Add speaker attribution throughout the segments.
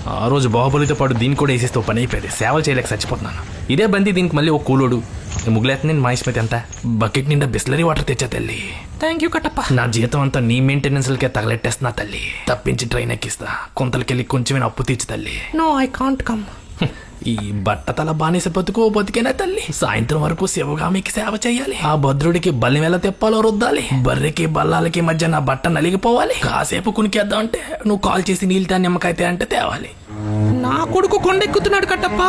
Speaker 1: ఆ రోజు బాహుబలితో పాటు దీన్ని కూడా వేసేస్తే పని అయిపోయింది. సేవలు చేయలేక చచ్చిపోతున్నాను. ఇదే బంది దీనికి మళ్ళీ ఒక కూలోడు. ముగ్గులేత నేను మాయిస్మిత్ ఎంత బకెట్ నిండా బిస్లరీ వాటర్ తెచ్చా తల్లి. Thank you Kattappa. నా జీతం అంతా నీ మెయింటెనెన్స్లకే తగలెట్టేస్తున్నా తల్లి. తప్పించి ట్రైన్ ఎక్కిస్తా. కొంతలకెళ్ళి కొంచెం అప్పు తీర్చి తల్లి. No I can't come. ఈ బట్టతల బానిస బతుకేనా తల్లి. సాయంత్రం వరకు శివగామికి సేవ చేయాలి. ఆ భద్రుడికి బల్లి ఎలా తెప్పాలో రుద్దాలి. బర్రెకి బల్లాలకి మధ్య నా బట్ట నలిగిపోవాలి. కాసేపు కునికేద్దాం అంటే నువ్వు కాల్ చేసి నీళ్ళు నిమ్మకాయ అంటే తేవాలి. నా కొడుకు కొండెక్కుతున్నాడు కట్టప్ప.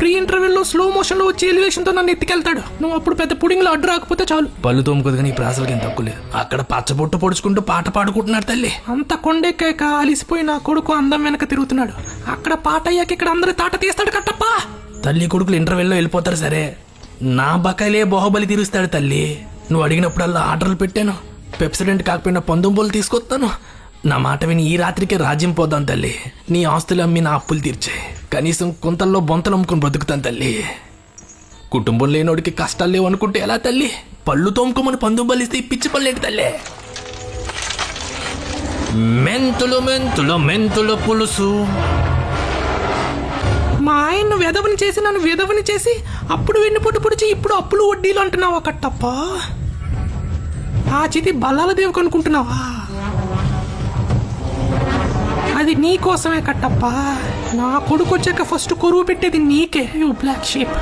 Speaker 1: ప్రీ ఇంటర్వెల్ లో స్లో మోషన్ లో వచ్చి ఎలివేషన్ తో నన్ను ఎత్తికెళ్తాడు. నువ్వు అప్పుడు పెద్ద పుడింగ్ లో అడ్డు రాకపోతే చాలు. పళ్ళు తోముకుదుగా నీ ప్రాసలకి ఏం తక్కువ లేదు. అక్కడ పచ్చబొట్టు పొడుచుకుంటూ పాట పాడుకుంటున్నాడు తల్లి. అంత కొండెక్కాక అలిసిపోయి నా కొడుకు అందం వెనక తిరుగుతున్నాడు. అక్కడ పాట అయ్యాక ఇక్కడ అందరి తాట తీస్తాడు కట్టప్ప. తల్లి కొడుకులు ఇంటర్వెల్ లో వెళ్ళిపోతారు సరే, నా బకాయిలే బాహుబలి తీరుస్తాడు తల్లి. నువ్వు అడిగినప్పుడల్లా ఆర్డర్లు పెట్టాను. పెప్సిడెంట్ కాకపోయినా పందుంబోలు తీసుకొస్తాను. నా మాట విని ఈ రాత్రికే రాజ్యం పోదాం తల్లి. నీ ఆస్తులు అమ్మి నా అప్పులు తీర్చే. కనీసం కొంతల్లో బొంతలు అమ్ముకుని బ్రతుకుతాను తల్లి. కుటుంబం లేనోడికి కష్టాలు లేవు అనుకుంటే ఎలా తల్లి? పళ్ళు తోముకోమని పందుంబలిస్తే పిచ్చి పళ్ళేంటి తల్లి? మెంతులు మెంతులు మెంతుల పులుసు. మా ఆయన్ను వెధవని చేసి నన్ను వెధవని చేసి అప్పుడు వెన్ను పొట్టు పొడిచి ఇప్పుడు అప్పులు వడ్డీలు అంటున్నావా కట్టప్ప? ఆ చితి బల్లాల దేవు కనుకుంటున్నావా? అది నీ కోసమే కట్టప్ప. నా కొడుకు వచ్చాక ఫస్ట్ కొరువు పెట్టేది నీకే, యూ బ్లాక్ షీప్.